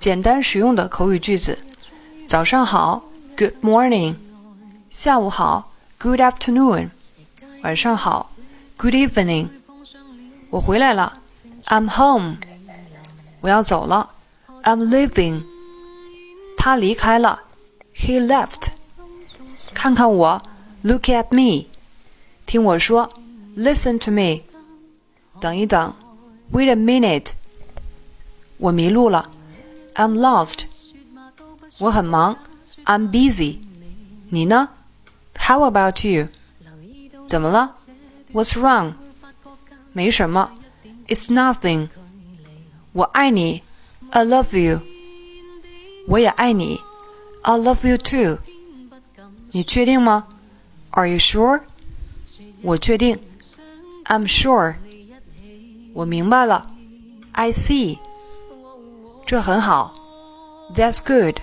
简单实用的口语句子。早上好 Good morning， 下午好 Good afternoon， 晚上好 Good evening。 我回来了 I'm home， 我要走了 I'm leaving， 他离开了 He left。 看看我 Look at me， 听我说 Listen to me， 等一等 Wait a minute， 我迷路了 I'm lost， 我很忙 I'm busy， 你呢 How about you， 怎么了 What's wrong， 没什么 It's nothing， 我爱你 I love you， 我也爱你 I love you too， 你确定吗 Are you sure， 我确定 I'm sure， 我明白了 I see， 这很好 That's good。